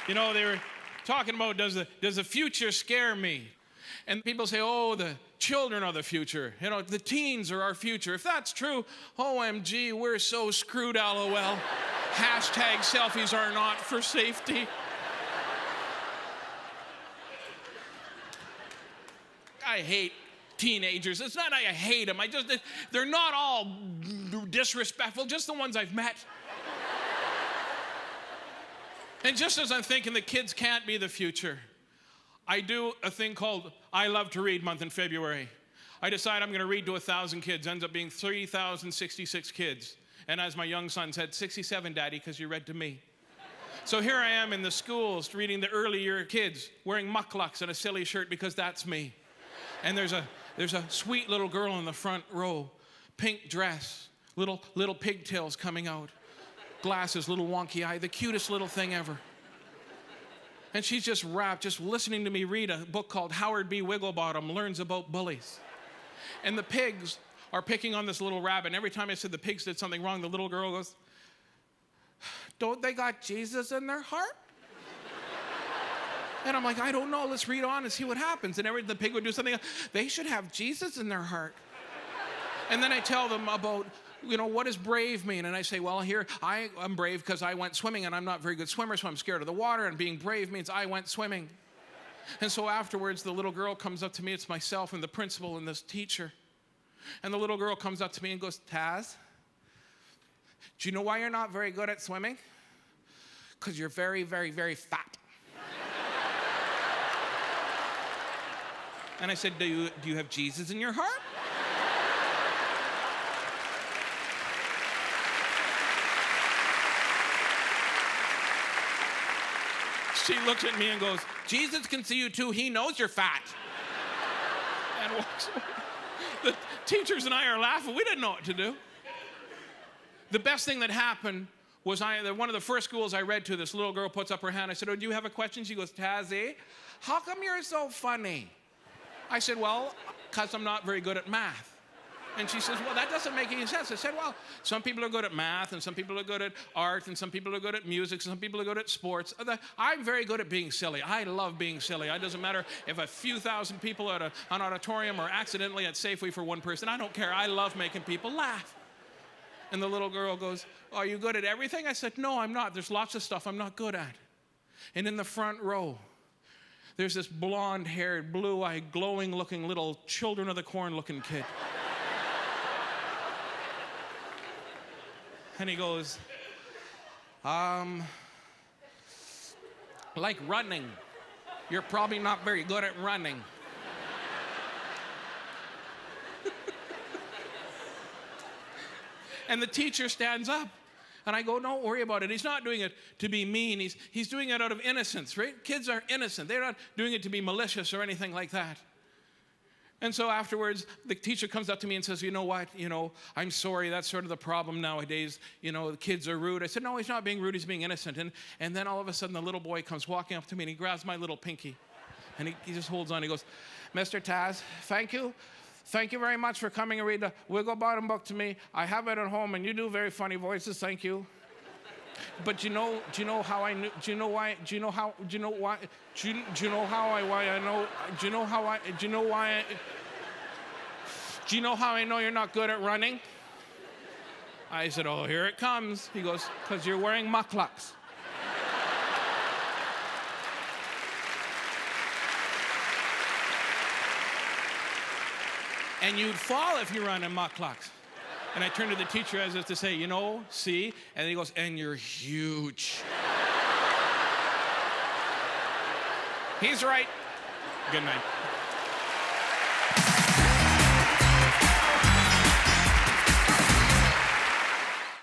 You know, they were talking about, does the future scare me? And people say, oh, the children are the future. You know, the teens are our future. If that's true, OMG, we're so screwed, LOL. Hashtag selfies are not for safety. I hate teenagers. It's not I hate them. They're not all disrespectful, just the ones I've met. And just as I'm thinking the kids can't be the future, I do a thing called I Love to Read month in February. I decide I'm going to read to 1,000 kids. Ends up being 3,066 kids. And as my young son said, 67, Daddy, because you read to me. So here I am in the schools reading the early year kids, wearing mucklucks and a silly shirt because that's me. And there's a sweet little girl in the front row, pink dress, little pigtails coming out, glasses, little wonky eye, the cutest little thing ever. And she's just rapt, just listening to me read a book called Howard B. Wigglebottom Learns About Bullies. And the pigs are picking on this little rabbit. And every time I said the pigs did something wrong, the little girl goes, don't they got Jesus in their heart? And I'm like, I don't know, let's read on and see what happens. And the pig would do something else. They should have Jesus in their heart. And then I tell them about, you know, what does brave mean? And I say, well, here, I'm brave because I went swimming and I'm not a very good swimmer, so I'm scared of the water, and being brave means I went swimming. And so afterwards, the little girl comes up to me, it's myself and the principal and this teacher. And the little girl comes up to me and goes, Tazz, do you know why you're not very good at swimming? Because you're very, very, very fat. And I said, do you have Jesus in your heart? She looks at me and goes, Jesus can see you too. He knows you're fat. And walks away. The teachers and I are laughing. We didn't know what to do. The best thing that happened was one of the first schools I read to, this little girl puts up her hand. I said, oh, do you have a question? She goes, Tazzy, how come you're so funny? I said, well, because I'm not very good at math. And she says, well, that doesn't make any sense. I said, well, some people are good at math, and some people are good at art, and some people are good at music, and some people are good at sports. I'm very good at being silly. I love being silly. It doesn't matter if a few thousand people at an auditorium or accidentally at Safeway for one person. I don't care. I love making people laugh. And the little girl goes, are you good at everything? I said, no, I'm not. There's lots of stuff I'm not good at. And in the front row, there's this blonde-haired, blue-eyed, glowing-looking little Children of the Corn-looking kid. And he goes, like running. You're probably not very good at running. And the teacher stands up. And I go, don't worry about it. He's not doing it to be mean. He's doing it out of innocence, right? Kids are innocent. They're not doing it to be malicious or anything like that. And so afterwards, the teacher comes up to me and says, you know what? You know, I'm sorry. That's sort of the problem nowadays. You know, the kids are rude. I said, no, he's not being rude. He's being innocent. And then all of a sudden, the little boy comes walking up to me, and he grabs my little pinky. And he just holds on. He goes, Mr. Tazz, thank you. Thank you very much for coming and read the Wigglebottom book to me. I have it at home, and you do very funny voices. Thank you. But do you know how I know you're not good at running? I said, oh, here it comes. He goes, because you're wearing mucklucks. And you'd fall if you run in mucklucks. And I turned to the teacher as if to say, you know, see? And he goes, and you're huge. He's right. Good night.